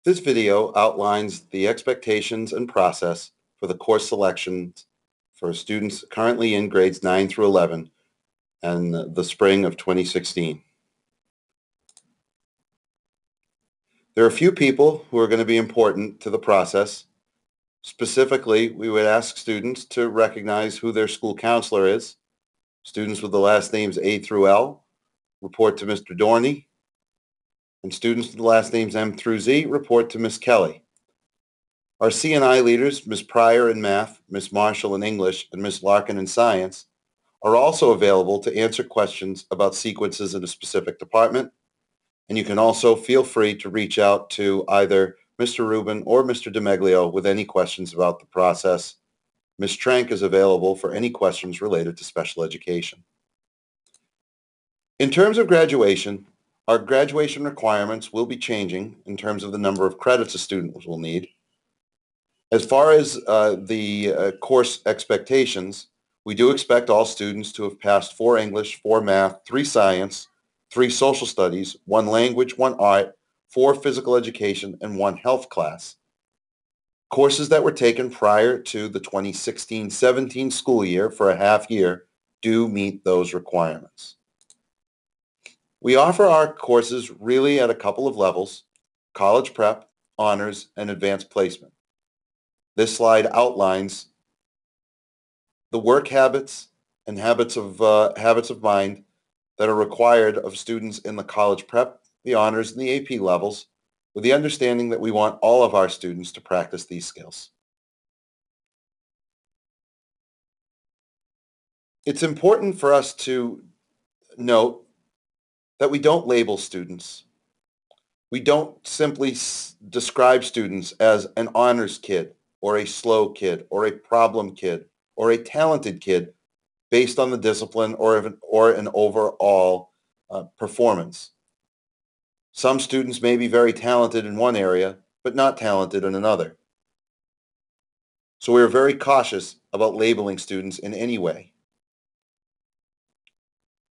This video outlines the expectations and process for the course selections for students currently in grades 9 through 11 and the spring of 2016. There are a few people who are going to be important to the process. Specifically, we would ask students to recognize who their school counselor is. Students with the last names A through L report to Mr. Dorney, and students with the last names M through Z report to Ms. Kelly. Our C&I leaders, Ms. Pryor in math, Ms. Marshall in English, and Ms. Larkin in science, are also available to answer questions about sequences in a specific department. And you can also feel free to reach out to either Mr. Rubin or Mr. DeMeglio with any questions about the process. Ms. Trank is available for any questions related to special education. In terms of graduation, our graduation requirements will be changing in terms of the number of credits a student will need. As far as the course expectations, we do expect all students to have passed 4 English, 4 math, 3 science, 3 social studies, 1 language, 1 art, 4 physical education, and 1 health class. Courses that were taken prior to the 2016-17 school year for a half year do meet those requirements. We offer our courses really at a couple of levels: college prep, honors, and advanced placement. This slide outlines the work habits and habits of mind that are required of students in the college prep, the honors, and the AP levels, with the understanding that we want all of our students to practice these skills. It's important for us to note that we don't label students. We don't simply describe students as an honors kid or a slow kid or a problem kid or a talented kid based on the discipline or an overall performance. Some students may be very talented in one area, but not talented in another. So we are very cautious about labeling students in any way.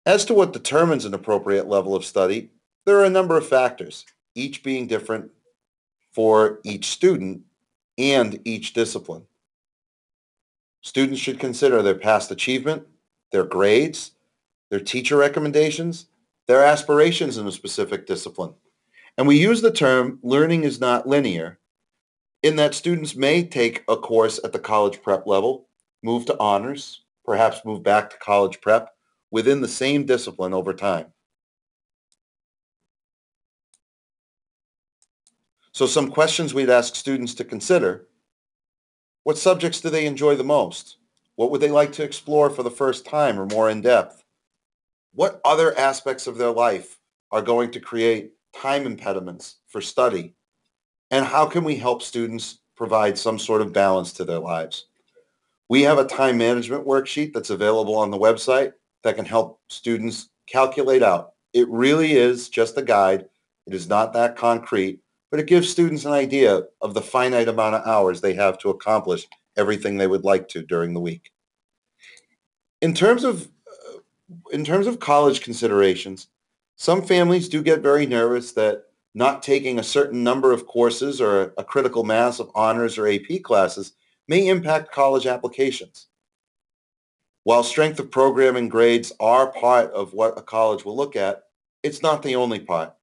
As to what determines an appropriate level of study, there are a number of factors, each being different for each student and each discipline. Students should consider their past achievement, their grades, their teacher recommendations, their aspirations in a specific discipline. And we use the term learning is not linear in that students may take a course at the college prep level, move to honors, perhaps move back to college prep within the same discipline over time. So some questions we'd ask students to consider: what subjects do they enjoy the most? What would they like to explore for the first time or more in depth? What other aspects of their life are going to create time impediments for study? And how can we help students provide some sort of balance to their lives? We have a time management worksheet that's available on the website that can help students calculate out. It really is just a guide. It is not that concrete, but it gives students an idea of the finite amount of hours they have to accomplish everything they would like to during the week. In terms of college considerations, some families do get very nervous that not taking a certain number of courses or a critical mass of honors or AP classes may impact college applications. While strength of program and grades are part of what a college will look at, it's not the only part.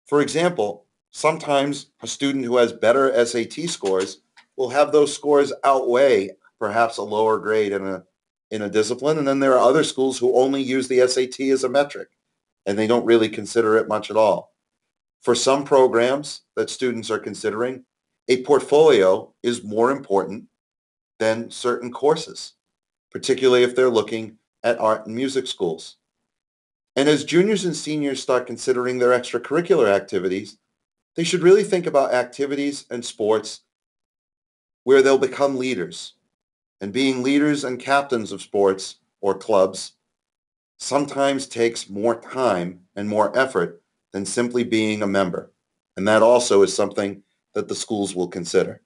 For example, sometimes a student who has better SAT scores will have those scores outweigh perhaps a lower grade in a discipline, and then there are other schools who only use the SAT as a metric, and they don't really consider it much at all. For some programs that students are considering, a portfolio is more important than certain courses, particularly if they're looking at art and music schools. And as juniors and seniors start considering their extracurricular activities, they should really think about activities and sports where they'll become leaders. And being leaders and captains of sports or clubs sometimes takes more time and more effort than simply being a member. And that also is something that the schools will consider.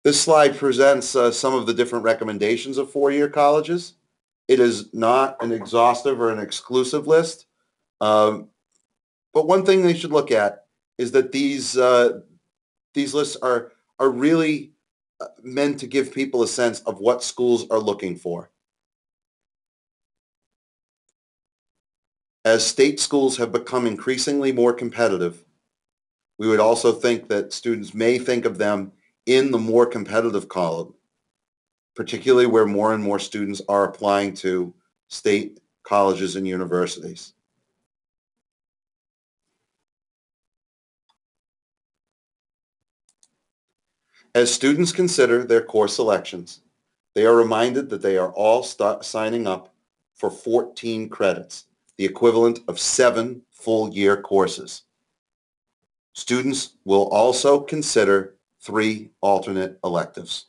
This slide presents some of the different recommendations of four-year colleges. It is not an exhaustive or an exclusive list. But one thing they should look at is that these lists are really meant to give people a sense of what schools are looking for. As state schools have become increasingly more competitive, we would also think that students may think of them in the more competitive column, particularly where more and more students are applying to state colleges and universities. As students consider their course selections, they are reminded that they are all signing up for 14 credits, the equivalent of 7 full-year courses. Students will also consider 3 alternate electives.